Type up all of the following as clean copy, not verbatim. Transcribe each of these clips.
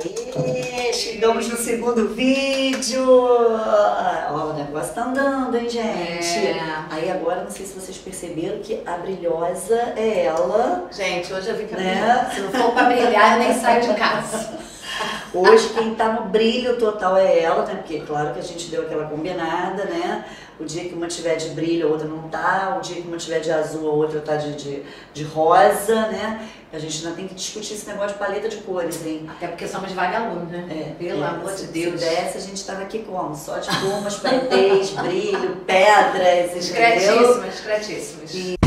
Aê, chegamos no segundo vídeo. Ó, o negócio tá andando, hein, gente? Aí agora, não sei se vocês perceberam que a brilhosa é ela. Gente, hoje eu vi que né? se não for pra brilhar, eu nem saio de casa. Hoje quem tá no brilho total é ela, né? Porque claro que a gente deu aquela combinada, né? O dia que uma tiver de brilho, a outra não tá. O dia que uma tiver de azul, a outra tá de rosa, né? A gente ainda tem que discutir esse negócio de paleta de cores, hein? Até porque somos vagalumes, né? Pelo amor de Deus. Se desse, a gente tava aqui como? Só de plumas, paetês, brilho, pedras, discretíssimas, discretíssimas.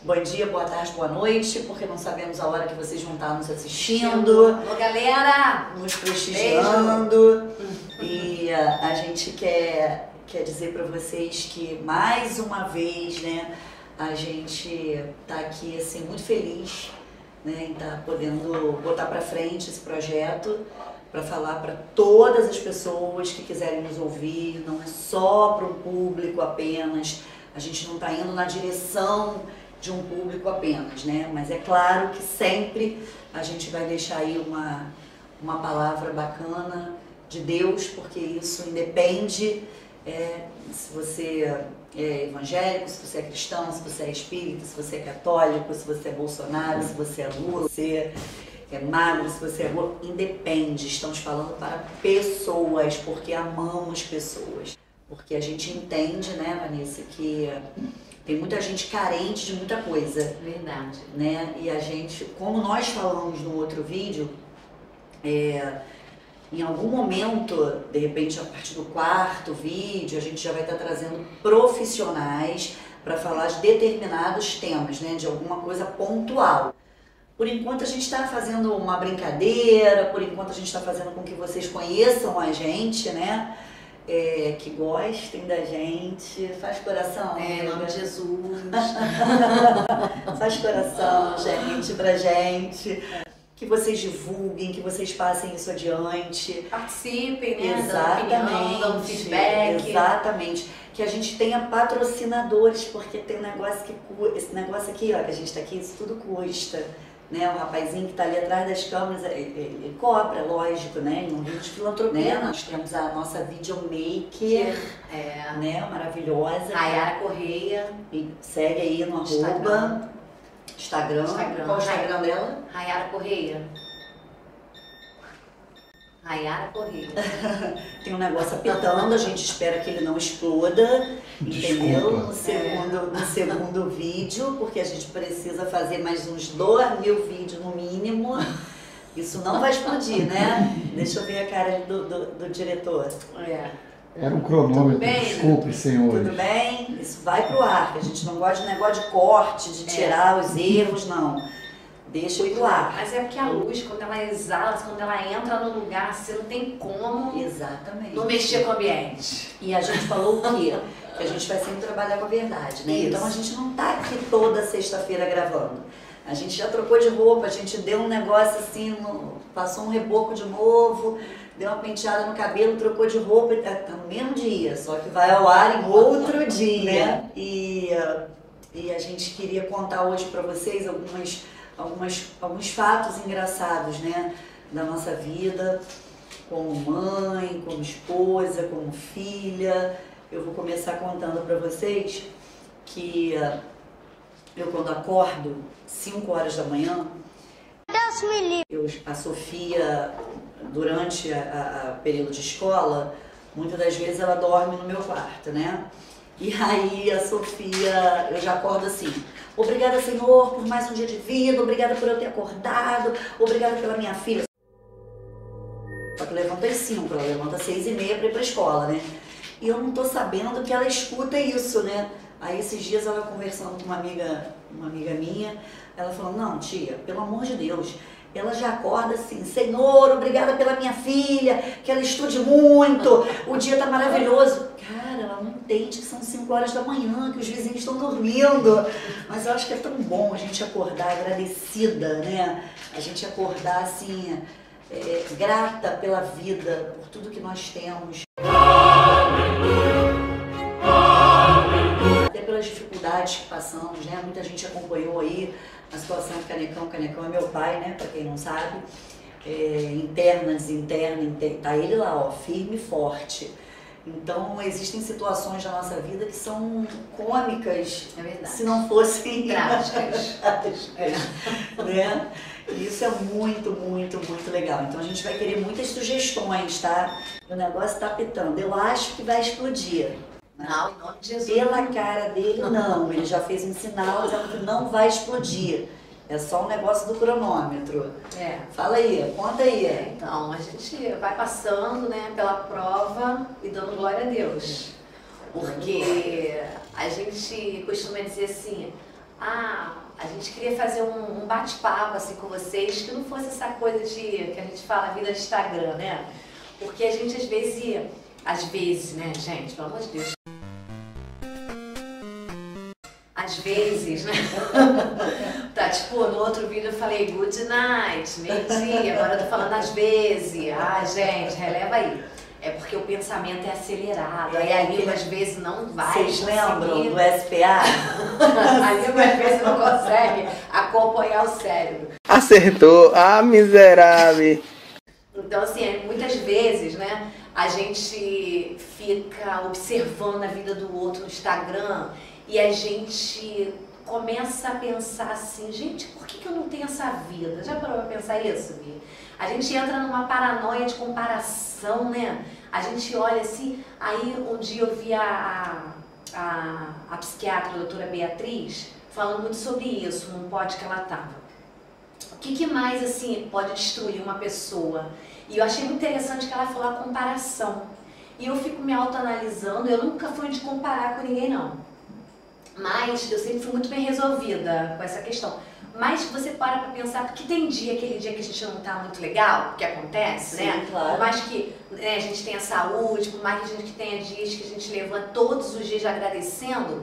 Bom dia, boa tarde, boa noite, porque não sabemos a hora que vocês vão estar nos assistindo. Alô, galera! Nos prestigiando. E a gente quer dizer para vocês que, mais uma vez, né, a gente tá aqui, assim, muito feliz, né, em estar podendo botar para frente esse projeto, para falar para todas as pessoas que quiserem nos ouvir, não é só para um público apenas, a gente não está indo na direção de um público apenas, né? Mas é claro que sempre a gente vai deixar aí uma palavra bacana de Deus, porque isso independe se você é evangélico, se você é cristão, se você é espírita, se você é católico, se você é Bolsonaro, se você é Lula, se você é magro, se você é gordo, independe. Estamos falando para pessoas, porque amamos pessoas. Porque a gente entende, né, Vanessa, que tem muita gente carente de muita coisa. Verdade. Né? E a gente, como nós falamos no outro vídeo, em algum momento, de repente a partir do quarto vídeo, a gente já vai estar trazendo profissionais para falar de determinados temas, né? De alguma coisa pontual. Por enquanto a gente está fazendo uma brincadeira, por enquanto a gente está fazendo com que vocês conheçam a gente, né? Que gostem da gente. Faz coração. Em nome de Jesus. Faz coração, gente, pra gente. Que vocês divulguem, que vocês passem isso adiante. Participem, né? Exatamente. Dando opinião, dando feedback. Exatamente. Que a gente tenha patrocinadores, porque tem um negócio que esse negócio aqui, ó, que a gente tá aqui, isso tudo custa. Né, o rapazinho que está ali atrás das câmeras, ele cobra, lógico, né? Ele não vive de filantropia. Né? Nós temos a nossa videomaker, né? Maravilhosa. Rayara Correia. E segue aí no arroba. Instagram. Qual o Instagram dela? Rayara Correia. Rayara Correia. Tem um negócio apitando, a gente espera que ele não exploda, entendeu? No segundo vídeo, porque a gente precisa fazer mais uns 2.000 vídeos no mínimo. Isso não vai explodir, né? Deixa eu ver a cara do diretor. Era um cronômetro, desculpe, senhores. Tudo bem? Isso vai pro ar, que a gente não gosta de negócio de corte, de tirar os erros, não. Deixa pro ar. Mas é porque a luz, quando ela exala, quando ela entra no lugar, você não tem como não mexer com o ambiente. E a gente falou o quê? Que a gente vai sempre trabalhar com a verdade, né? Isso. Então a gente não tá aqui toda sexta-feira gravando. A gente já trocou de roupa, a gente deu um negócio assim, passou um reboco de novo, deu uma penteada no cabelo, trocou de roupa, tá no mesmo dia, só que vai ao ar em outro dia. E a gente queria contar hoje pra vocês alguns fatos engraçados, né, da nossa vida, como mãe, como esposa, como filha. Eu vou começar contando para vocês que eu, quando acordo 5 horas da manhã, a Sofia, durante a período de escola, muitas das vezes ela dorme no meu quarto, né? E aí a Sofia, eu já acordo assim: obrigada, Senhor, por mais um dia de vida, obrigada por eu ter acordado, obrigada pela minha filha. Só que levanta às 5, ela levanta às 6h30 para ir pra escola, né? E eu não tô sabendo que ela escuta isso, né? Aí esses dias ela conversando com uma amiga minha, ela falou: não, tia, pelo amor de Deus, ela já acorda assim, Senhor, obrigada pela minha filha, que ela estude muito, o dia tá maravilhoso. Cara, ela não entende que são 5 horas da manhã, que os vizinhos estão dormindo. Mas eu acho que é tão bom a gente acordar agradecida, né? A gente acordar assim, grata pela vida, por tudo que nós temos. Até pelas dificuldades que passamos, né? Muita gente acompanhou aí a situação do Canecão. O Canecão é meu pai, né? Pra quem não sabe. Interna, tá ele lá, ó, firme e forte. Então, existem situações da nossa vida que são cômicas, é verdade, se não fossem trágicas. Né? E isso é muito, muito, muito legal. Então, a gente vai querer muitas sugestões, tá? O negócio tá pitando. Eu acho que vai explodir. Não, em nome de Jesus. Pela cara dele, não. Ele já fez um sinal dizendo que não vai explodir. É só um negócio do cronômetro. Fala aí, conta aí. Então, a gente vai passando, né, pela prova e dando glória a Deus. Porque a gente costuma dizer assim, a gente queria fazer um bate-papo assim com vocês, que não fosse essa coisa que a gente fala vida de Instagram, né? Porque a gente às vezes, né, gente, pelo amor de Deus. Às vezes, né? Tá, tipo, no outro vídeo eu falei good night, meio-dia, agora eu tô falando às vezes. Ah, gente, releva aí. É porque o pensamento é acelerado, aí a língua às vezes não vai. Vocês lembram do SPA? A língua às vezes não consegue acompanhar o cérebro. Acertou, miserável. Então, assim, muitas vezes, né, a gente fica observando a vida do outro no Instagram e a gente começa a pensar assim, gente, por que eu não tenho essa vida? Já parou pra pensar isso, Gui? A gente entra numa paranoia de comparação, né? A gente olha assim, aí um dia eu vi a psiquiatra, a doutora Beatriz, falando muito sobre isso, num pod que ela tava. O que mais, assim, pode destruir uma pessoa? E eu achei muito interessante que ela falou a comparação. E eu fico me autoanalisando, eu nunca fui de comparar com ninguém, não. Mas eu sempre fui muito bem resolvida com essa questão. Mas você para pra pensar, porque tem aquele dia que a gente não tá muito legal, que acontece, sim, né? Claro. Por mais que, né, a gente tenha saúde, por mais que a gente tenha dias que a gente levanta todos os dias agradecendo,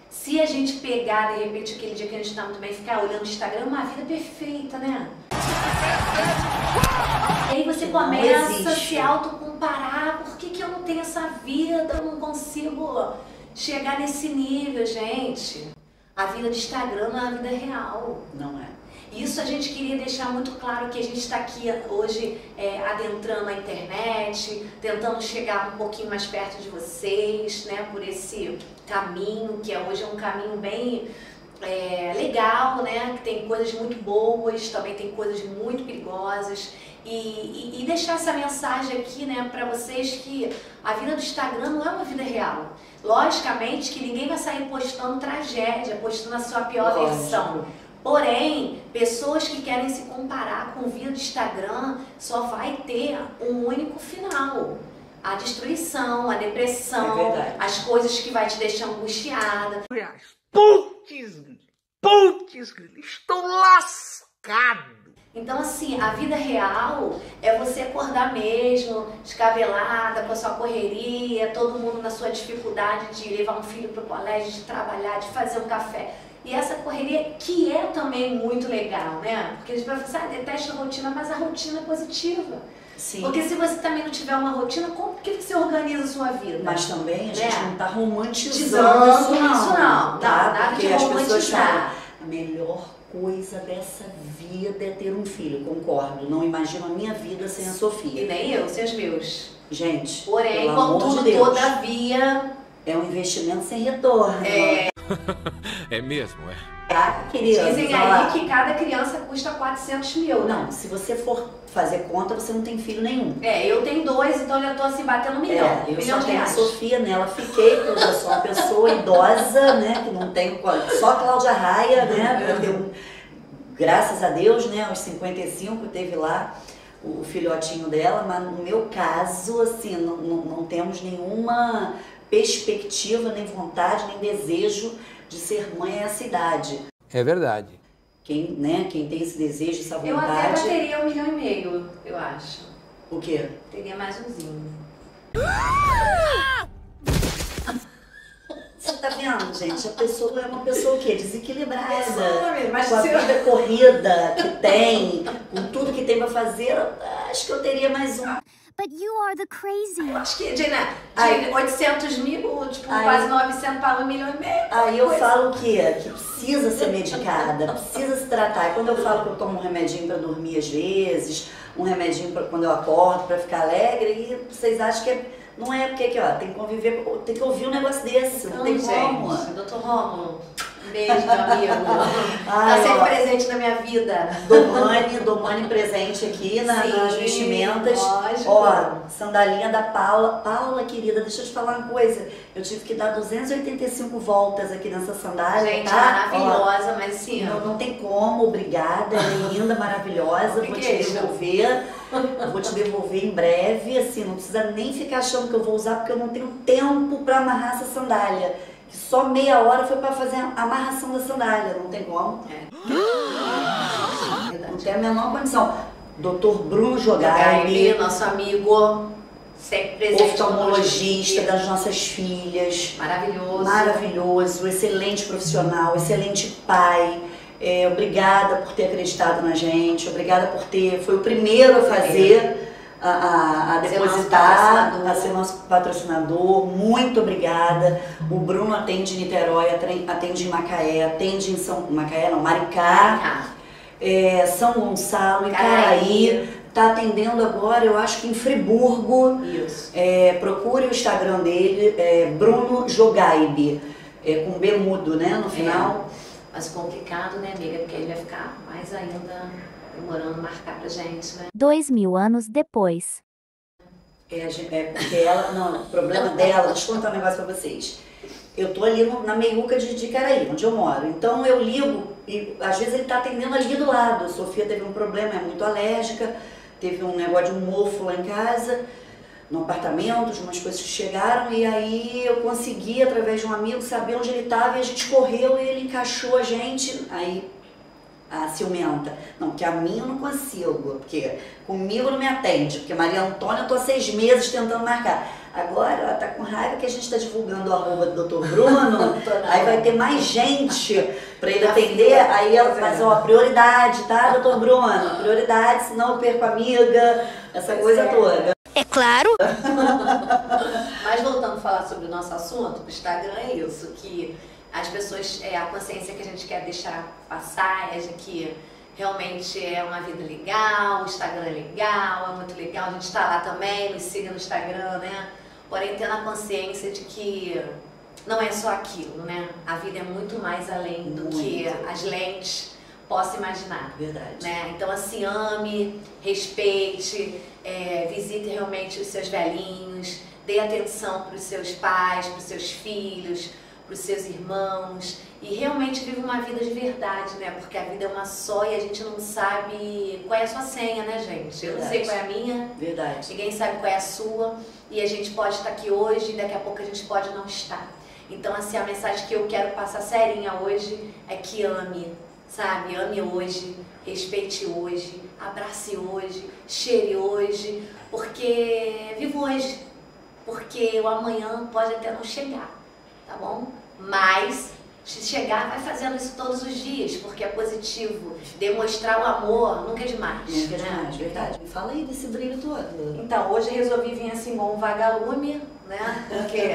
se a gente pegar, de repente, aquele dia que a gente tá muito bem, ficar olhando o Instagram, é uma vida perfeita, né? E aí você começa a se autocomparar, por que eu não tenho essa vida, eu não consigo chegar nesse nível, gente? A vida de Instagram não é a vida real. Não é. Isso a gente queria deixar muito claro, que a gente está aqui hoje adentrando a internet, tentando chegar um pouquinho mais perto de vocês, né, por esse caminho, que hoje é um caminho bem legal, né, que tem coisas muito boas, também tem coisas muito perigosas. E deixar essa mensagem aqui, né, para vocês, que a vida do Instagram não é uma vida real. Logicamente que ninguém vai sair postando tragédia, postando a sua pior versão. Porém, pessoas que querem se comparar com vida do Instagram só vai ter um único final. A destruição, a depressão, as coisas que vai te deixar angustiada. Putz, estou lascado. Então, assim, a vida real é você acordar mesmo, descabelada, com a sua correria, todo mundo na sua dificuldade de levar um filho para o colégio, de trabalhar, de fazer um café. E essa correria que é também muito legal, né? Porque a gente vai falar, detesta a rotina, mas a rotina é positiva. Sim. Porque se você também não tiver uma rotina, como que você organiza a sua vida? Mas também a gente não está romantizando isso não. Tá? Nada Porque de as pessoas falam, romantizar. a melhor coisa dessa vida é ter um filho. Concordo. Não imagino a minha vida sem a Sofia. E nem eu, sem os meus. Gente, porém, pelo amor contudo, de Deus, todavia... é um investimento sem retorno. É mesmo, Criança, dizem aí que cada criança custa 400 mil. Não, se você for fazer conta, você não tem filho nenhum. Eu tenho 2, então eu tô assim, batendo 1 milhão. Eu só tenho a Sofia, nela fiquei, porque eu sou uma pessoa idosa, né, que não tem, só Cláudia Raia, né, graças a Deus, né, aos 55 teve lá o filhotinho dela, mas no meu caso, assim, não temos nenhuma perspectiva, nem vontade, nem desejo de ser mãe a essa idade. É verdade. Quem tem esse desejo, essa Eu até vontade... bateria 1,5 milhão, eu acho. O quê? Teria mais umzinho. Você tá vendo, gente? A pessoa é uma pessoa o quê? Desequilibrada. Mas Com a se- vida corrida que tem, com tudo que tem pra fazer, acho que eu teria mais um. But you are the crazy. Acho que de 800 mil, tipo, Aí- quase 900 para 1,5 milhão. Aí eu falo que precisa ser medicada, precisa se tratar. E quando eu falo que eu tomo um remedinho pra dormir às vezes, um remedinho pra quando eu acordo pra ficar alegre, e vocês acham que não é porque aqui, ó, tem que conviver, tem que ouvir um negócio desse, não tem como. Gente, Dr. Rômulo, um beijo, meu amigo. Ai, Tá sempre ó. presente na minha vida. Domani presente aqui nas Sim, vestimentas. lógico. Ó, sandalinha da Paula. Paula, querida, deixa eu te falar uma coisa. Eu tive que dar 285 voltas aqui nessa sandália, Gente, tá? Ó, maravilhosa, mas assim, ó. não tem como, obrigada, é linda, maravilhosa. Vou Que te é isso? devolver. Vou te devolver em breve. Assim, não precisa nem ficar achando que eu vou usar, porque eu não tenho tempo pra amarrar essa sandália. Que só meia hora foi pra fazer a amarração da sandália, não tem como. Não tem a menor condição. Dr. Bruno Gabi, Jogaib, nosso amigo, sempre presente. oftalmologista conosco. das nossas filhas. Maravilhoso. Maravilhoso, excelente profissional, excelente pai. Obrigada por ter acreditado na gente, obrigada por ter. Foi o primeiro a fazer, a Ser nosso depositar, patrocinador. a ser nosso patrocinador. Muito obrigada. O Bruno atende em Niterói, atende em Macaé, atende em Macaé, não, Maricá, São Gonçalo, Icaraí. Tá atendendo agora, eu acho que em Friburgo. Isso. Procure o Instagram dele, Bruno Jogaib, com B mudo, né, no final. Mas complicado, né, amiga? Porque ele vai ficar mais ainda demorando a marcar pra gente, né? 2000 anos depois. Porque ela, não, o problema dela, deixa eu contar um negócio pra vocês. Eu tô ali na meiuca de Icaraí, onde eu moro. Então eu ligo e às vezes ele tá atendendo ali do lado. A Sofia teve um problema, é muito alérgica, teve um negócio de um mofo lá em casa, no apartamento, de umas coisas que chegaram, e aí eu consegui, através de um amigo, saber onde ele estava, e a gente correu e ele encaixou a gente. Aí a ciumenta, não, que a mim eu não consigo, porque comigo não me atende, porque Maria Antônia eu tô há 6 meses tentando marcar. Agora ela tá com raiva que a gente tá divulgando o arroba do Dr. Bruno, aí vai ter mais gente para ele atender, aí ela faz, ó, prioridade, tá, Dr. Bruno? Prioridade, senão eu perco a amiga, essa coisa toda. É claro. Mas voltando a falar sobre o nosso assunto, o Instagram é isso, que as pessoas, a consciência que a gente quer deixar passar é de que realmente é uma vida legal, o Instagram é legal, é muito legal, a gente está lá também, nos siga no Instagram, né? Porém, tendo a consciência de que não é só aquilo, né? A vida é muito mais além do que as lentes possam imaginar. Verdade. Né? Então, assim, ame, respeite, visite realmente os seus velhinhos, dê atenção para os seus pais, para os seus filhos, para os seus irmãos e realmente vive uma vida de verdade, né? Porque a vida é uma só e a gente não sabe qual é a sua senha, né, gente? Eu não sei qual é a minha, Verdade. ninguém sabe qual é a sua e a gente pode estar aqui hoje e daqui a pouco a gente pode não estar. Então, assim, a mensagem que eu quero passar serinha hoje é que ame, sabe? Ame hoje, respeite hoje, abrace hoje, cheire hoje, porque viva hoje, porque o amanhã pode até não chegar, tá bom? Mas se chegar, vai fazendo isso todos os dias, porque é positivo. Demonstrar o amor nunca é demais. Nunca é né? demais, verdade. Fala aí desse brilho todo. Então, hoje resolvi vir assim com um vagalume, né? Porque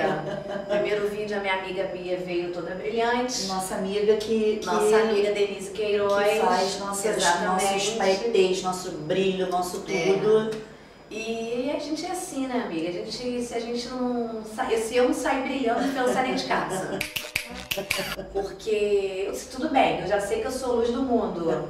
no primeiro vídeo a minha amiga Bia veio toda brilhante. Nossa amiga que Nossa amiga Denise Queiroz. que faz nossos paetês, nosso brilho, nosso tudo. E a gente é assim, né, amiga? Se a gente não sai, se eu não sair brilhando, eu não saio nem de casa. Porque, tudo bem, eu já sei que eu sou luz do mundo.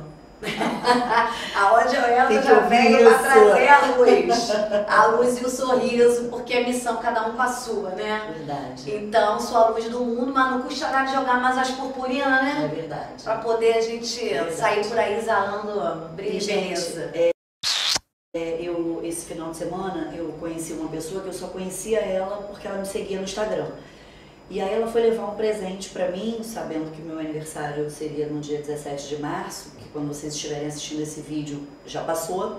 Aonde eu entro, Tem que já ouvir venho pra isso. trazer a luz. A luz e o sorriso, porque é missão cada um com a sua, né? Verdade. Então, sou a luz do mundo, mas não custa nada jogar mais as purpurinas, É né? verdade. Pra poder a gente Verdade. sair por aí exalando brilho e beleza. Eu, esse final de semana, eu conheci uma pessoa que eu só conhecia ela porque ela me seguia no Instagram. E aí ela foi levar um presente pra mim, sabendo que meu aniversário seria no dia 17 de março, que quando vocês estiverem assistindo esse vídeo já passou.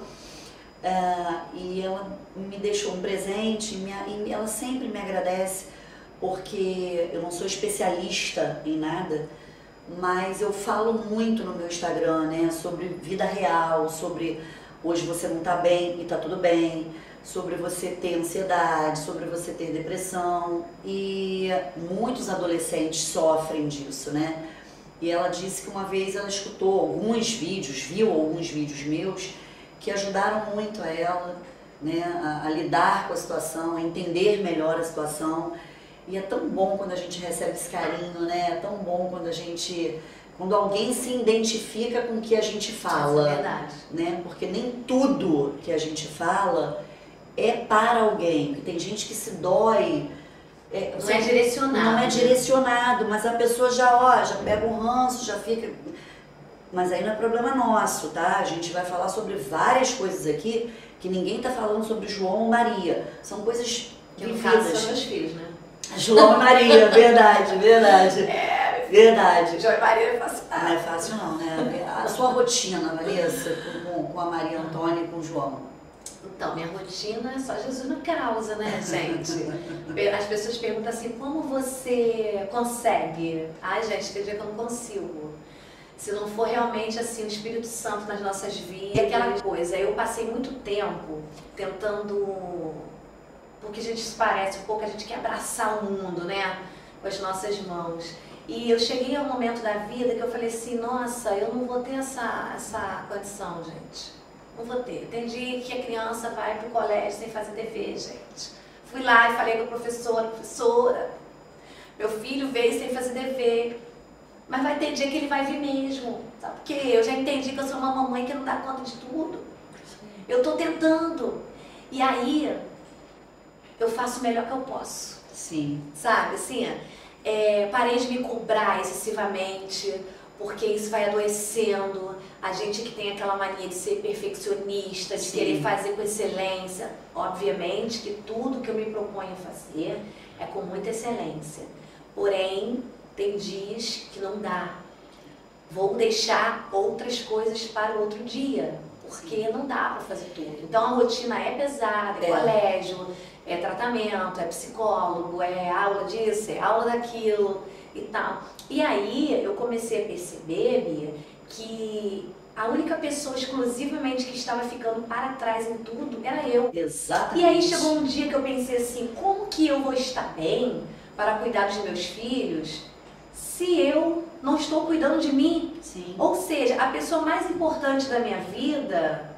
E ela me deixou um presente e ela sempre me agradece, porque eu não sou especialista em nada, mas eu falo muito no meu Instagram, né, sobre vida real, sobre hoje você não tá bem e tá tudo bem, sobre você ter ansiedade, sobre você ter depressão, e muitos adolescentes sofrem disso, né? E ela disse que uma vez ela escutou alguns vídeos, viu alguns vídeos meus, que ajudaram muito a ela, né, a lidar com a situação, a entender melhor a situação. E é tão bom quando a gente recebe esse carinho, né? É tão bom quando alguém se identifica com o que a gente fala. É verdade. Né? Porque nem tudo que a gente fala é para alguém. Porque tem gente que se dói. Não é direcionado. Não é direcionado, mas a pessoa já pega um ranço, já fica... Mas aí não é problema nosso, tá? A gente vai falar sobre várias coisas aqui que ninguém tá falando sobre João ou Maria. São coisas que no caso são meus filhos, né? João e Maria, verdade. Verdade. João e Maria é fácil. Não é fácil não, né? A sua rotina, Vanessa, com a Maria Antônia e com o João? Então, minha rotina é só Jesus na causa, né, gente? As pessoas perguntam assim, como você consegue? Ai, gente, tem dia que eu não consigo. Se não for realmente assim o Espírito Santo nas nossas vidas, aquela coisa. Eu passei muito tempo tentando, porque a gente se parece um pouco, a gente quer abraçar o mundo, né, com as nossas mãos. E eu cheguei a um momento da vida que eu falei assim, nossa, eu não vou ter essa condição, gente. Não vou ter. Tem dia que a criança vai pro colégio sem fazer dever, gente. Fui lá e falei com a professora, meu filho veio sem fazer dever. Mas vai ter dia que ele vai vir mesmo, sabe? Porque eu já entendi que eu sou uma mamãe que não dá conta de tudo. Eu tô tentando. E aí, eu faço o melhor que eu posso. Sim. Sabe, assim, parei de me cobrar excessivamente, porque isso vai adoecendo. A gente que tem aquela mania de ser perfeccionista, de Sim. querer fazer com excelência. Obviamente que tudo que eu me proponho a fazer é com muita excelência. Porém, tem dias que não dá. Vou deixar outras coisas para outro dia, porque não dá para fazer tudo. Então a rotina é pesada, é colégio, é tratamento, é psicólogo, é aula disso, é aula daquilo e tal. E aí eu comecei a perceber, Bia, que a única pessoa exclusivamente que estava ficando para trás em tudo era eu. Exatamente. E aí chegou um dia que eu pensei assim, como que eu vou estar bem para cuidar dos meus filhos se eu não estou cuidando de mim? Sim. Ou seja, a pessoa mais importante da minha vida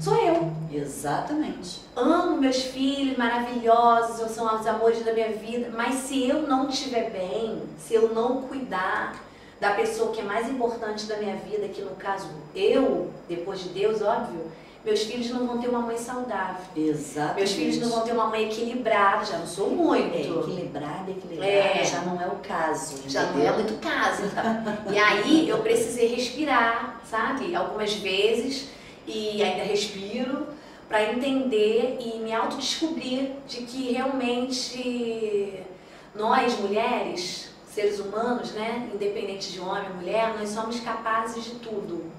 sou eu. Exatamente. Amo meus filhos maravilhosos, são os amores da minha vida, mas se eu não estiver bem, se eu não cuidar da pessoa que é mais importante da minha vida, que no caso eu, depois de Deus, óbvio, meus filhos não vão ter uma mãe saudável. Exatamente. Meus filhos não vão ter uma mãe equilibrada, já não sou muito. Equilibrada já não é o caso. Já não é muito caso, então. E aí eu precisei respirar, sabe? Algumas vezes, e ainda respiro, para entender e me autodescobrir de que realmente nós, mulheres, seres humanos, né? Independente de homem ou mulher, nós somos capazes de tudo.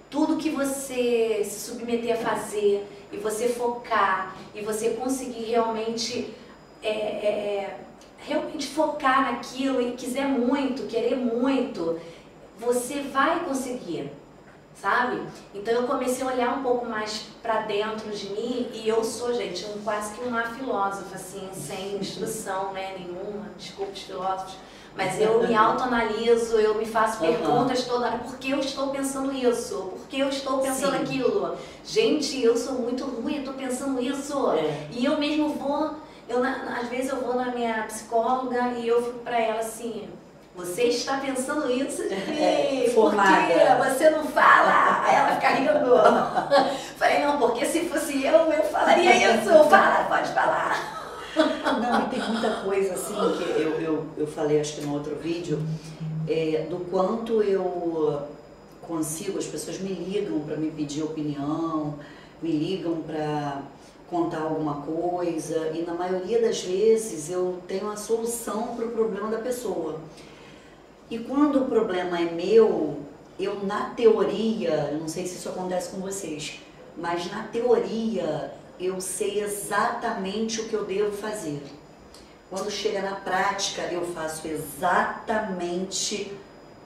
Tudo que você se submeter a fazer e você focar e você conseguir realmente realmente focar naquilo e quiser muito, querer muito, você vai conseguir, sabe? Então eu comecei a olhar um pouco mais para dentro de mim e eu sou, gente, quase que uma filósofa, assim, sem instrução, né, nenhuma, desculpa os filósofos, mas eu me autoanaliso, eu me faço perguntas toda hora, por que eu estou pensando isso? Por que eu estou pensando aquilo? Gente, eu sou muito ruim, eu estou pensando isso. E eu mesmo vou, às vezes eu vou na minha psicóloga e eu fico para ela assim, você está pensando isso? Por que você não fala? Aí ela fica rindo. Falei, não, porque se fosse eu falaria isso. Fala, pode falar. Não, e tem muita coisa assim que eu falei, acho que no outro vídeo, do quanto eu consigo, as pessoas me ligam para me pedir opinião, me ligam contar alguma coisa e na maioria das vezes eu tenho a solução para o problema da pessoa. E quando o problema é meu, eu na teoria, eu não sei se isso acontece com vocês, mas na teoria eu sei exatamente o que eu devo fazer. Quando chega na prática, eu faço exatamente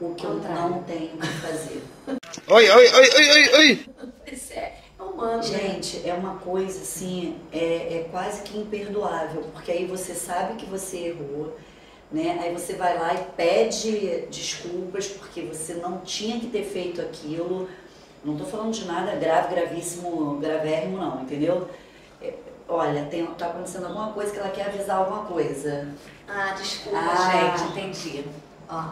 o que eu não tenho que fazer. Oi. Isso é humano. Gente, é uma coisa assim, é quase que imperdoável, porque aí você sabe que você errou, né? Aí você vai lá e pede desculpas porque você não tinha que ter feito aquilo. Não tô falando de nada grave, gravíssimo, gravérrimo não, entendeu? Olha, tá acontecendo alguma coisa que ela quer avisar alguma coisa. Ah, desculpa, gente, entendi. Ó,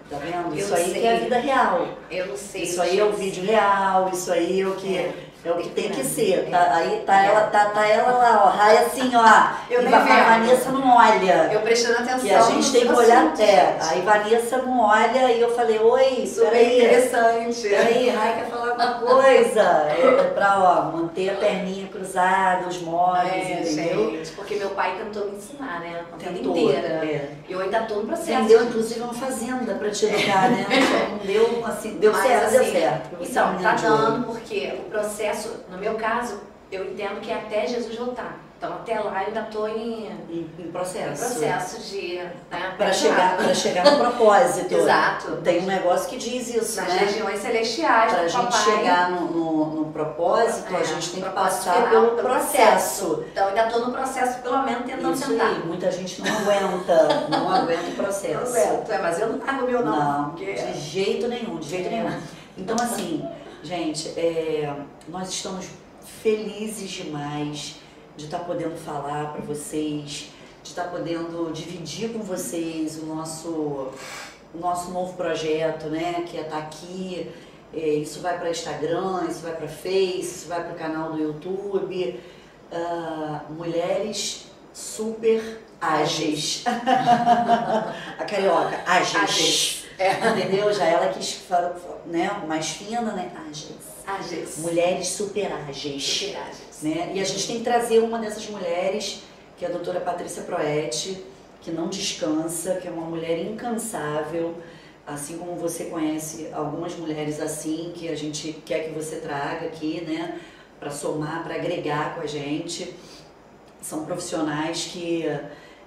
tá vendo? Eu Isso aí sei. que é a vida real. Eu não sei. Isso aí é o vídeo real, isso aí é o que... É o que tem que ser, tá? Aí tá ela lá, ó, raia assim, ó. Eu e nem a vendo. Vanessa não olha. Eu prestando atenção. Que a gente tem que no olhar assunto, até. gente. Aí Vanessa não olha e eu falei, oi, Super peraí. interessante. Peraí, Rai quer falar alguma coisa. É pra, ó, manter a perninha cruzada, os móveis, entendeu? Gente, porque meu pai tentou me ensinar, né? A vida Tentou, inteira. Eu ainda tô no processo. Vendeu, gente. inclusive, uma fazenda pra te educar, né? Não deu, assim, deu Mas, certo, assim, deu certo. Você é Então, uma tá menina de ouro. dando, porque o processo, no meu caso, eu entendo que é até Jesus voltar. Então, até lá eu ainda tô em processo de... Né, Pra chegar no propósito. Exato. Tem um negócio que diz isso, Nas né? regiões celestiais Pra do gente papai. chegar no propósito, a gente tem que propósito passar final, pelo processo. Então, ainda tô no processo, pelo menos, tentando Isso sentar. aí, muita gente não aguenta, não aguenta o processo. Mas eu não largo o meu não. Porque... de jeito nenhum, de jeito nenhum. Então, assim, gente, nós estamos felizes demais de estar podendo falar para vocês, de estar podendo dividir com vocês o nosso novo projeto, né? Que é estar aqui. Isso vai para Instagram, isso vai para Face, isso vai para o canal do YouTube. Mulheres super ágeis. A carioca, ágeis. Entendeu? Já ela quis falar, né? Mais fina, né? Ágeis. Mulheres super ágeis. Né? E a gente tem que trazer uma dessas mulheres, que é a doutora Patrícia Proetti, que não descansa, que é uma mulher incansável, assim como você conhece algumas mulheres assim, que a gente quer que você traga aqui, né? Para somar, para agregar com a gente. São profissionais que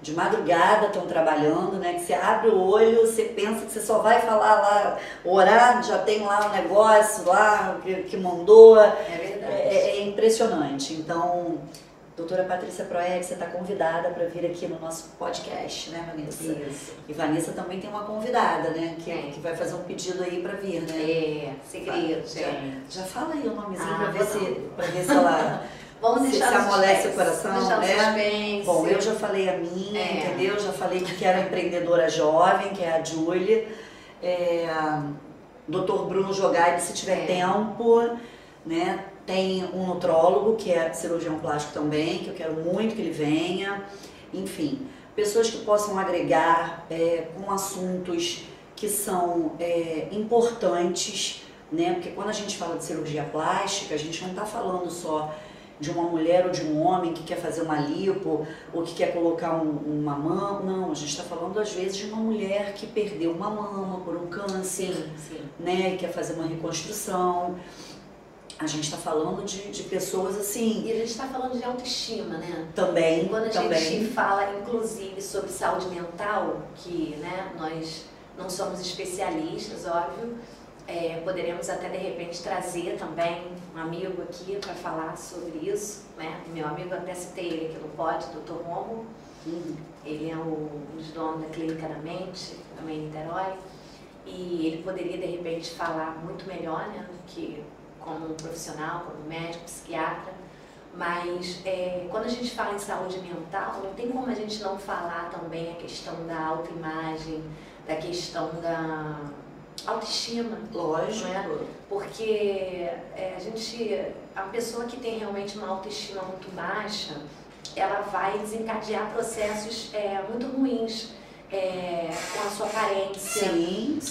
de madrugada estão trabalhando, né? Que você abre o olho, você pensa que você só vai falar lá, orar, já tem lá um negócio lá que mandou. É verdade. É impressionante. Então, doutora Patrícia Proetti, você está convidada para vir aqui no nosso podcast, né, Vanessa? Isso. E Vanessa também tem uma convidada, né? Que vai fazer um pedido aí para vir, né? Segredo, já fala aí o nomezinho para ver se ela... Vamos deixar se amolece o coração, deixar né? suspense. Bom, eu já falei a minha, entendeu? Já falei que era empreendedora jovem, que é a Júlia. Dr. Bruno Jogai, se tiver tempo, né? Tem um nutrólogo, que é cirurgião plástico também, que eu quero muito que ele venha. Enfim, pessoas que possam agregar com assuntos que são importantes, né? Porque quando a gente fala de cirurgia plástica, a gente não está falando só de uma mulher ou de um homem que quer fazer uma lipo ou que quer colocar uma mama. Não, a gente está falando às vezes de uma mulher que perdeu uma mama por um câncer, né? E quer fazer uma reconstrução. A gente está falando de pessoas assim... E a gente está falando de autoestima, né? Também, quando a gente fala, inclusive, sobre saúde mental, que, né, nós não somos especialistas, óbvio, poderemos até, de repente, trazer também um amigo aqui para falar sobre isso, né? Meu amigo, até citei ele aqui no pod, Dr. Romo. Ele é um dos donos da Clínica da Mente, também em Niterói. E ele poderia, de repente, falar muito melhor, né, do que como profissional, como médico, psiquiatra, mas quando a gente fala em saúde mental, não tem como a gente não falar também a questão da autoimagem, da questão da autoestima. Lógico. Né? Porque a pessoa que tem realmente uma autoestima muito baixa, ela vai desencadear processos muito ruins. Com a sua carência,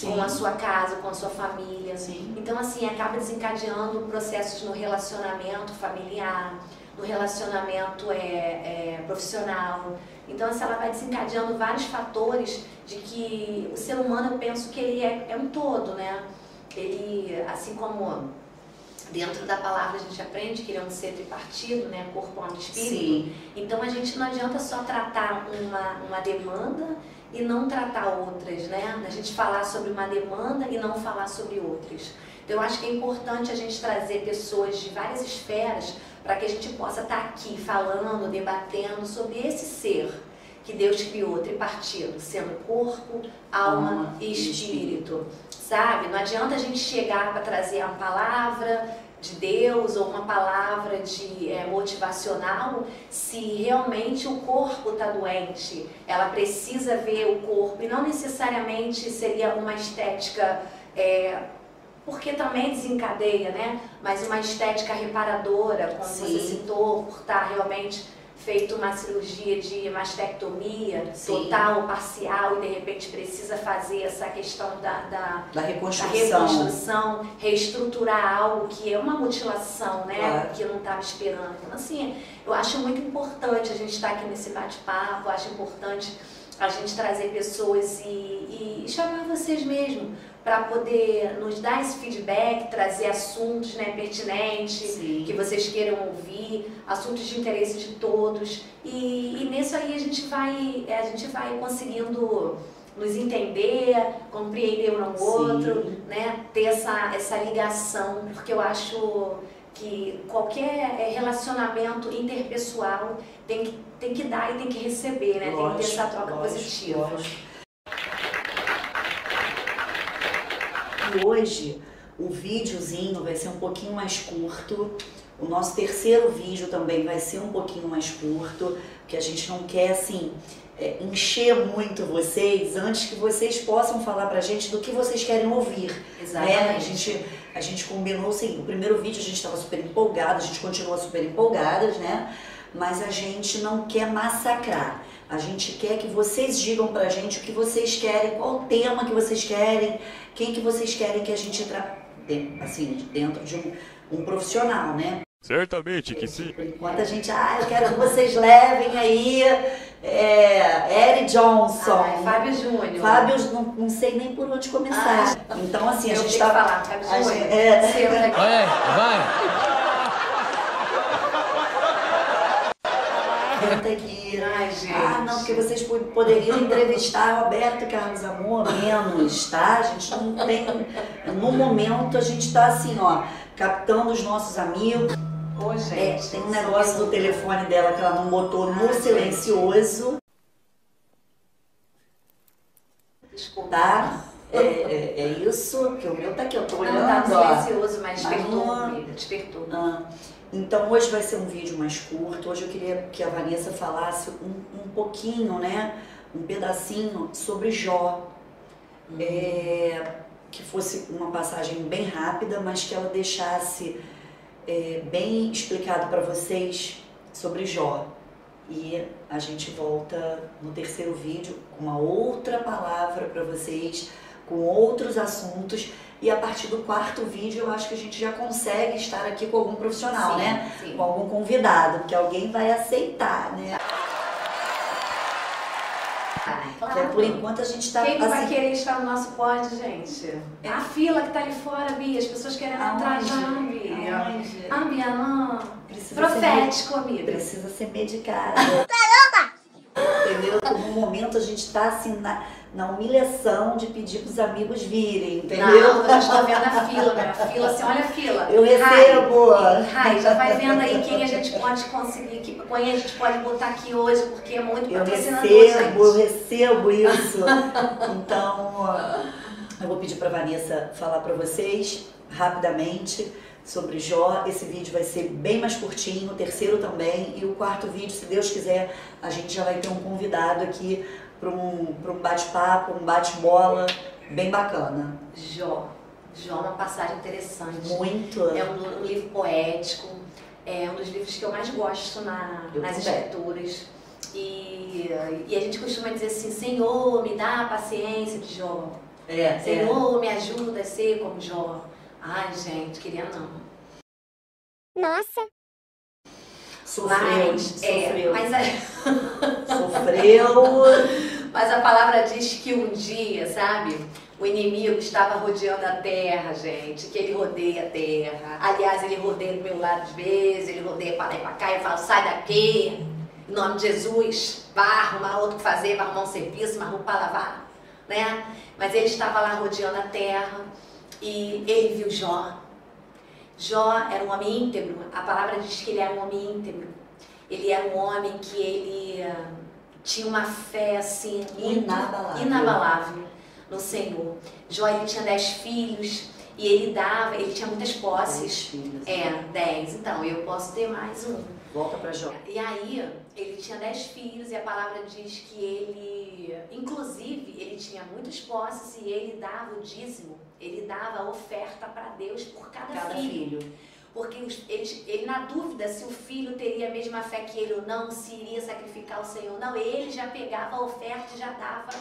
com a sua casa, com a sua família. Então, assim, acaba desencadeando processos no relacionamento familiar, no relacionamento profissional. Então, assim, ela vai desencadeando vários fatores de que o ser humano, eu penso que ele é um todo, né? Ele, assim como dentro da palavra a gente aprende que ele é um ser tripartido, né? Corpo, alma e espírito. Sim. Então, a gente não adianta só tratar uma demanda e não tratar outras, né? A gente falar sobre uma demanda e não falar sobre outras. Então, eu acho que é importante a gente trazer pessoas de várias esferas para que a gente possa estar aqui falando, debatendo sobre esse ser que Deus criou, tripartido, sendo corpo, alma e espírito, sabe? Não adianta a gente chegar para trazer uma palavra de Deus ou uma palavra de motivacional se realmente o corpo está doente. Ela precisa ver o corpo e não necessariamente seria uma estética... porque também desencadeia, né? Mas uma estética reparadora, como você citou, por estar realmente feito uma cirurgia de mastectomia total ou parcial e de repente precisa fazer essa questão da reconstrução, reestruturar algo que é uma mutilação, né? Claro. Que eu não estava esperando. Então, assim, eu acho muito importante a gente estar aqui nesse bate-papo, acho importante a gente trazer pessoas e chamar vocês mesmo para poder nos dar esse feedback, trazer assuntos, né, pertinentes, que vocês queiram ouvir, assuntos de interesse de todos. E nisso aí a gente vai conseguindo nos entender, compreender um ao outro, né, ter essa ligação, porque eu acho que qualquer relacionamento interpessoal tem que dar e tem que receber, né? Tem que ter essa troca positiva. E hoje o videozinho vai ser um pouquinho mais curto. O nosso terceiro vídeo também vai ser um pouquinho mais curto, porque a gente não quer assim encher muito vocês antes que vocês possam falar pra gente do que vocês querem ouvir. Exatamente. Né? A gente combinou assim, o primeiro vídeo a gente estava super empolgada, a gente continua super empolgadas, né? Mas a gente não quer massacrar. A gente quer que vocês digam pra gente o que vocês querem, qual o tema que vocês querem, quem que vocês querem que a gente assim, dentro de um profissional, né? Certamente que sim. Por enquanto a gente, eu quero que vocês levem aí Eric Johnson. Fábio Júnior. Fábio, não sei nem por onde começar. Então assim, a gente tá... falar, Fábio Júnior. Vai. Aqui. Ai, gente. Não, porque vocês poderiam entrevistar Roberto Carlos Amor, menos, tá? A gente não tem... No momento a gente tá assim, ó, captando os nossos amigos. Ô, gente. Tem um negócio do telefone dela que ela não botou no silencioso. Desculpa. Tá? É isso, que o meu tá aqui, eu tô olhando. Não, tá ó. no silencioso, mas despertou, amiga, despertou. Então hoje vai ser um vídeo mais curto. Hoje eu queria que a Vanessa falasse um pouquinho, né? Um pedacinho sobre Jó. Que fosse uma passagem bem rápida, mas que ela deixasse bem explicado para vocês sobre Jó. E a gente volta no terceiro vídeo com uma outra palavra para vocês, com outros assuntos. E a partir do quarto vídeo eu acho que a gente já consegue estar aqui com algum profissional, né? Sim. Com algum convidado, porque alguém vai aceitar, né? Claro. Que por enquanto a gente tá... Quem que vai assim, querer estar no nosso pódio, gente? A fila que tá ali fora, Bia, as pessoas querendo entrar já, Bia. Aonde? Bia, não. Precisa Profético, amiga. Precisa ser medicada. Entendeu? No momento a gente tá assim na humilhação de pedir pros amigos virem, entendeu? Não, eu estou vendo a fila, né? A fila, assim, olha a fila. Eu recebo. Rai, já vai vendo aí quem a gente pode conseguir, quem a gente pode botar aqui hoje, porque é muito patrocinador, Eu recebo isso. Então, eu vou pedir pra Vanessa falar pra vocês, rapidamente, sobre Jó. Esse vídeo vai ser bem mais curtinho, o terceiro também, e o quarto vídeo, se Deus quiser, a gente já vai ter um convidado aqui para um bate-papo, um bate-bola bem bacana. Jó é uma passagem interessante. Muito. É um livro poético, é um dos livros que eu mais gosto nas escrituras. E a gente costuma dizer assim, Senhor, me dá a paciência de Jó. Senhor, me ajuda a ser como Jó. Ai, gente, queria não. Nossa. Sofreu. Mas a palavra diz que um dia, sabe, o inimigo estava rodeando a terra, gente, que ele rodeia a terra. Aliás, ele rodeia do meu lado às vezes, ele rodeia para lá e para cá, eu falo, sai daqui, em nome de Jesus, vai arrumar outro que fazer, vai arrumar um serviço, uma roupa para lavar, né? Mas ele estava lá rodeando a terra e ele viu Jó. Jó era um homem íntegro, a palavra diz que ele era um homem íntegro. Ele era um homem que ele tinha uma fé assim inabalável no Senhor. Jó, ele tinha 10 filhos e ele tinha muitas posses. 10. Então, eu posso ter mais um. Volta para Jó. E aí, ele tinha 10 filhos e a palavra diz que ele, inclusive, ele tinha muitas posses e ele dava o dízimo, ele dava a oferta para Deus por cada filho. Porque ele, na dúvida se o filho teria a mesma fé que ele ou não, se iria sacrificar o Senhor. Não, ele já pegava a oferta e já dava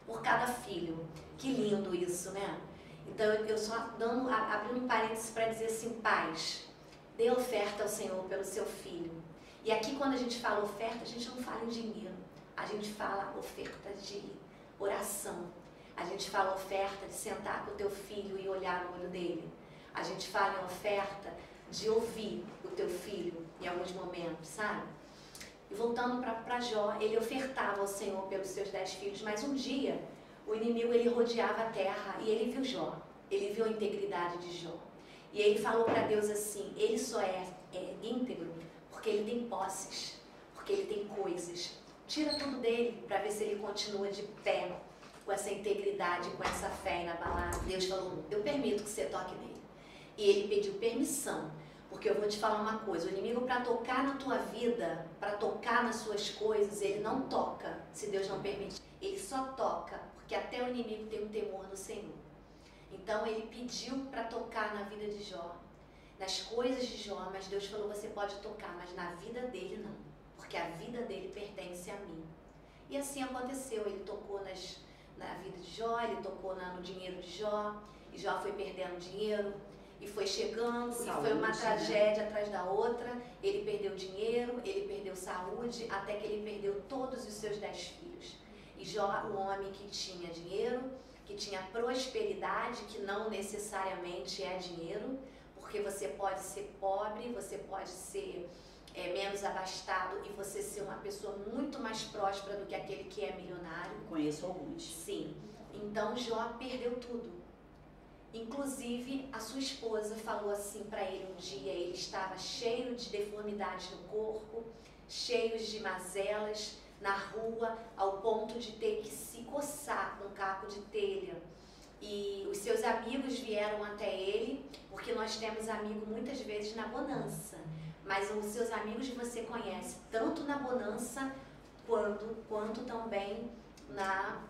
por cada filho. Que lindo isso, né? Então, eu só abrindo um parênteses para dizer assim, pais, dê oferta ao Senhor pelo seu filho. E aqui, quando a gente fala oferta, a gente não fala em dinheiro. A gente fala oferta de oração. A gente fala oferta de sentar com o teu filho e olhar no olho dele. A gente fala em oferta de ouvir o teu filho em alguns momentos, sabe? E voltando para Jó, ele ofertava ao Senhor pelos seus 10 filhos, mas um dia o inimigo ele rodeava a terra e ele viu Jó, ele viu a integridade de Jó. E ele falou para Deus assim, ele só é íntegro porque ele tem posses, porque ele tem coisas. Tira tudo dele para ver se ele continua de pé com essa integridade, com essa fé inabalável. Deus falou, eu permito que você toque nele. E ele pediu permissão, porque eu vou te falar uma coisa, o inimigo para tocar na tua vida, para tocar nas suas coisas, ele não toca se Deus não permitir. Ele só toca porque até o inimigo tem um temor no Senhor. Então ele pediu para tocar na vida de Jó, nas coisas de Jó, mas Deus falou, você pode tocar, mas na vida dele não, porque a vida dele pertence a mim. E assim aconteceu, ele tocou na vida de Jó, ele tocou no dinheiro de Jó, e Jó foi perdendo dinheiro, e foi chegando, saúde, e foi uma tragédia atrás da outra, ele perdeu dinheiro, ele perdeu saúde, até que ele perdeu todos os seus 10 filhos. E Jó, o homem que tinha dinheiro, que tinha prosperidade, que não necessariamente é dinheiro, porque você pode ser pobre, você pode ser menos abastado e você ser uma pessoa muito mais próspera do que aquele que é milionário. Conheço alguns. Sim. Então Jó perdeu tudo. Inclusive, a sua esposa falou assim para ele um dia, ele estava cheio de deformidades no corpo, cheio de mazelas na rua, ao ponto de ter que se coçar com um caco de telha. E os seus amigos vieram até ele, porque nós temos amigo muitas vezes na bonança, mas os seus amigos você conhece tanto na bonança quanto também na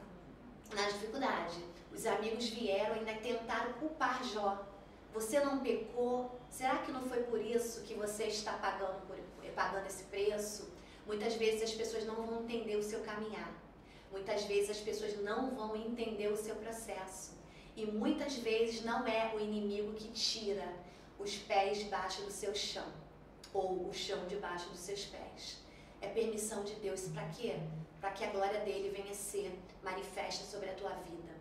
dificuldade. Os amigos vieram e ainda tentaram culpar Jó. Você não pecou? Será que não foi por isso que você está pagando esse preço? Muitas vezes as pessoas não vão entender o seu caminhar. Muitas vezes as pessoas não vão entender o seu processo. E muitas vezes não é o inimigo que tira os pés debaixo do seu chão, ou o chão debaixo dos seus pés. É permissão de Deus. Para quê? Para que a glória dele venha ser manifesta sobre a tua vida.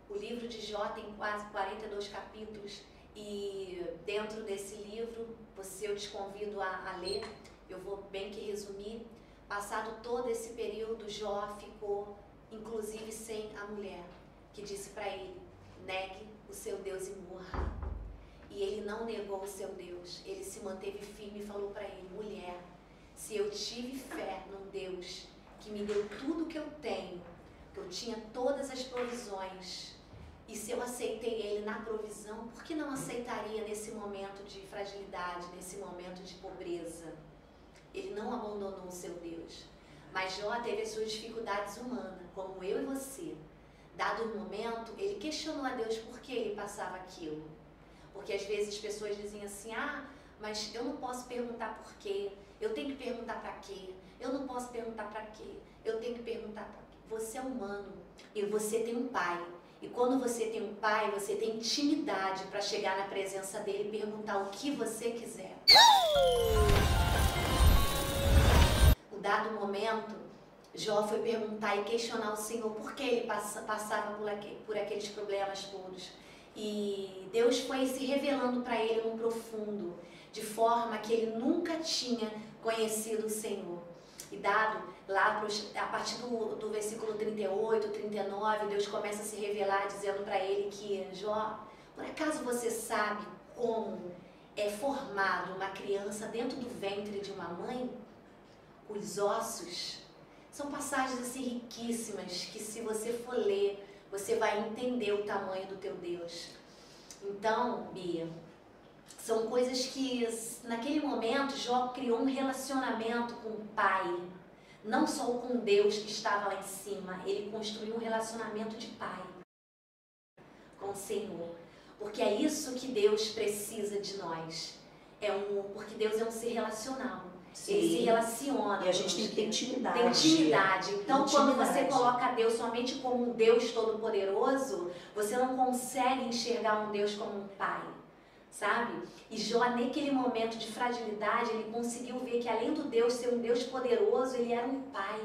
O livro de Jó tem quase 42 capítulos e dentro desse livro, eu te convido a ler, eu vou bem que resumir. Passado todo esse período, Jó ficou inclusive sem a mulher, que disse para ele, negue o seu Deus e morra. E ele não negou o seu Deus, ele se manteve firme e falou para ele, mulher, se eu tive fé num Deus que me deu tudo que eu tenho, que eu tinha todas as provisões, e se eu aceitei ele na provisão, por que não aceitaria nesse momento de fragilidade, nesse momento de pobreza? Ele não abandonou o seu Deus. Mas Jó teve as suas dificuldades humanas, como eu e você. Dado o momento, ele questionou a Deus por que ele passava aquilo. Porque às vezes as pessoas dizem assim, mas eu não posso perguntar por quê, eu tenho que perguntar para quê, eu não posso perguntar para quê, eu tenho que perguntar para quê. Você é humano e você tem um pai. E quando você tem um pai, você tem intimidade para chegar na presença dele e perguntar o que você quiser. dado momento, Jó foi perguntar e questionar o Senhor por que ele passava por aqueles problemas todos. E Deus foi se revelando para ele no profundo, de forma que ele nunca tinha conhecido o Senhor. E dado lá, a partir do versículo 38, 39, Deus começa a se revelar dizendo para ele que, Jó, por acaso você sabe como é formado uma criança dentro do ventre de uma mãe? Os ossos. São passagens assim riquíssimas que, se você for ler, você vai entender o tamanho do teu Deus. Então, Bia, são coisas que, naquele momento, Jó criou um relacionamento com o Pai. Não só com Deus que estava lá em cima, ele construiu um relacionamento de pai com o Senhor. Porque é isso que Deus precisa de nós. Porque Deus é um ser relacional. Sim. Ele se relaciona. E a gente tem que ter intimidade. Tem intimidade. Então, quando você coloca Deus somente como um Deus todo-poderoso, você não consegue enxergar um Deus como um pai. Sabe? E Jó, naquele momento de fragilidade, ele conseguiu ver que, além do Deus ser um Deus poderoso, ele era um pai,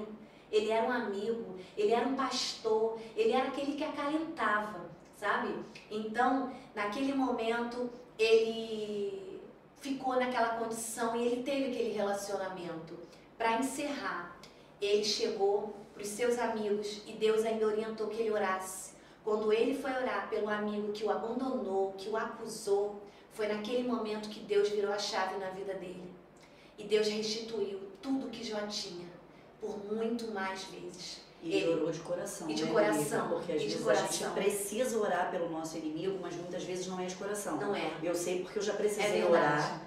ele era um amigo, ele era um pastor, ele era aquele que acalentava, sabe? Então, naquele momento, ele ficou naquela condição e ele teve aquele relacionamento. Para encerrar, ele chegou para os seus amigos e Deus ainda orientou que ele orasse. Quando ele foi orar pelo amigo que o abandonou, que o acusou, foi naquele momento que Deus virou a chave na vida dele. E Deus restituiu tudo que Jó tinha, por muito mais vezes. E ele orou de coração. E de coração. Porque às vezes a gente precisa orar pelo nosso inimigo, mas muitas vezes não é de coração. Não é. Eu sei porque eu já precisei orar.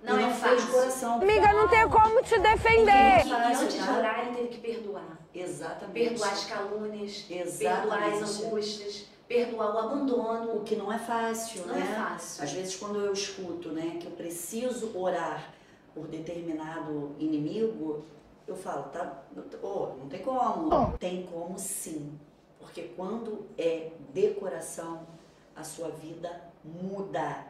Não é fácil. De coração. Amiga, não tem como te defender. E antes de orar, ele teve que perdoar. Exatamente. Perdoar as calúnias, exatamente. Perdoar as angústias, perdoar o abandono. O que não é fácil, não né? Não é fácil. Às vezes quando eu escuto, né, que eu preciso orar por determinado inimigo, eu falo, não tem como. Tem como sim. Porque quando é de coração, a sua vida muda.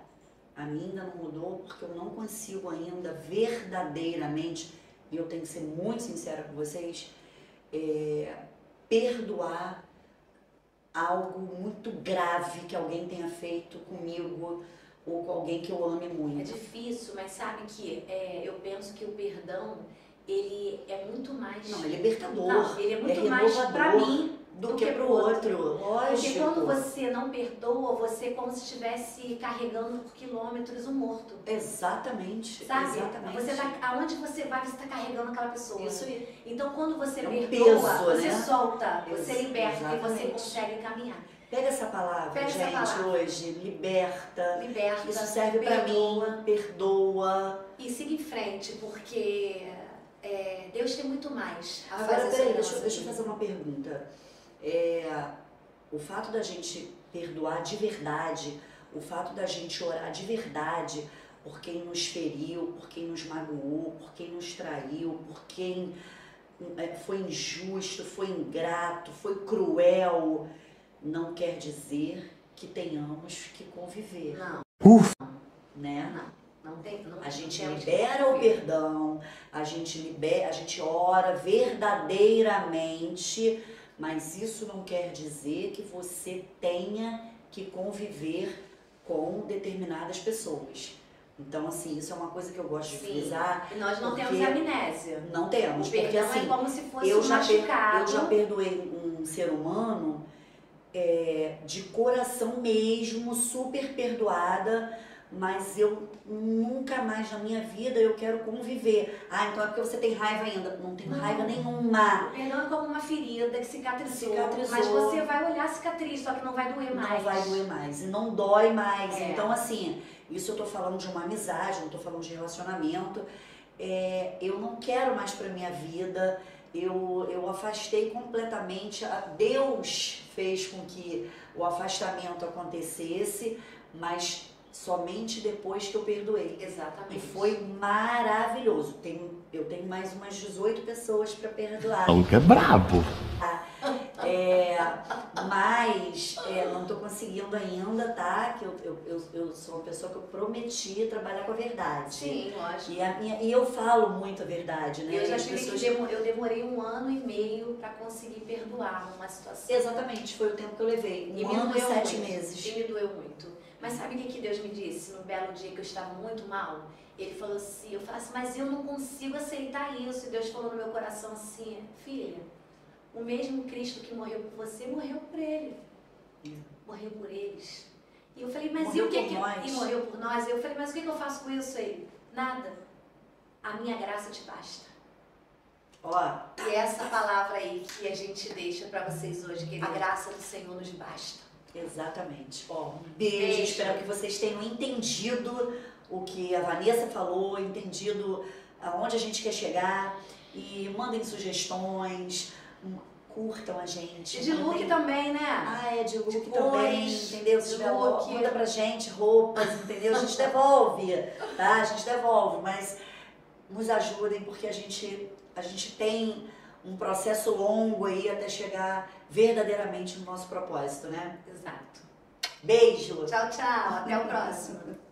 A minha ainda não mudou porque eu não consigo ainda verdadeiramente, e eu tenho que ser muito sincera com vocês, perdoar algo muito grave que alguém tenha feito comigo ou com alguém que eu ame muito. É difícil, mas sabe que eu penso que o perdão, ele é muito mais... Não, é libertador. Não, ele é muito mais para mim do que para o outro. Lógico. Porque quando você não perdoa, você é como se estivesse carregando por quilômetros um morto. Exatamente. Sabe? Exatamente. Você aonde você vai, você está carregando aquela pessoa. Isso aí. Então, quando você perdoa, peso, você né? solta, você liberta. Exatamente. E você consegue caminhar. Pega essa palavra, gente, hoje. Liberta. Liberta. Isso serve para mim. Perdoa. E siga em frente, porque Deus tem muito mais a Agora, fazer. peraí, deixa eu fazer uma pergunta. O fato da gente perdoar de verdade, o fato da gente orar de verdade por quem nos feriu, por quem nos magoou, por quem nos traiu, por quem foi injusto, foi ingrato, foi cruel, não quer dizer que tenhamos que conviver. Não. Né? Não tem, a gente libera o perdão, a gente ora verdadeiramente, mas isso não quer dizer que você tenha que conviver com determinadas pessoas. Então, assim, isso é uma coisa que eu gosto de frisar. E nós não temos amnésia. Não temos, porque assim, é como se fosse machucado. Eu já perdoei um ser humano de coração mesmo, super perdoada, mas eu nunca mais na minha vida eu quero conviver. Então é porque você tem raiva ainda. Não tenho raiva nenhuma. O perdão é como uma ferida que cicatrizou. Mas você vai olhar a cicatriz, só que não vai doer mais. Não vai doer mais. E não dói mais. Então, assim, isso eu tô falando de uma amizade, não tô falando de relacionamento. Eu não quero mais pra minha vida. Eu afastei completamente. Deus fez com que o afastamento acontecesse, mas somente depois que eu perdoei. Exatamente. E foi maravilhoso. Eu tenho mais umas 18 pessoas para perdoar. O que é brabo. Mas não tô conseguindo ainda, tá? Que eu sou uma pessoa que eu prometi trabalhar com a verdade. Sim, lógico. E eu falo muito a verdade, né? Eu já As tive pessoas... que eu demorei 1 ano e meio para conseguir perdoar numa situação. Exatamente, foi o tempo que eu levei. E 1 ano e 7 muito, meses. E me doeu muito. Mas sabe o que Deus me disse no belo dia que eu estava muito mal? Ele falou assim, eu falo assim, mas eu não consigo aceitar isso. E Deus falou no meu coração assim, filha, o mesmo Cristo que morreu por você, morreu por ele. Morreu por eles. E eu falei, mas morreu e o que por nós. E morreu por nós. Eu falei, mas o que eu faço com isso aí? Nada. A minha graça te basta. Ó. E é essa palavra aí que a gente deixa para vocês hoje, que a graça do Senhor nos basta. Exatamente. Ó, um beijo. Espero que vocês tenham entendido o que a Vanessa falou, entendido aonde a gente quer chegar. E mandem sugestões, curtam a gente. E de look também, né? De look de também, cores, entendeu? Se de tiver look. manda pra gente roupas, entendeu? A gente devolve, tá? A gente devolve, mas nos ajudem porque a gente tem um processo longo aí até chegar verdadeiramente no nosso propósito, né? Exato. Beijo! Tchau, tchau. Até o próximo.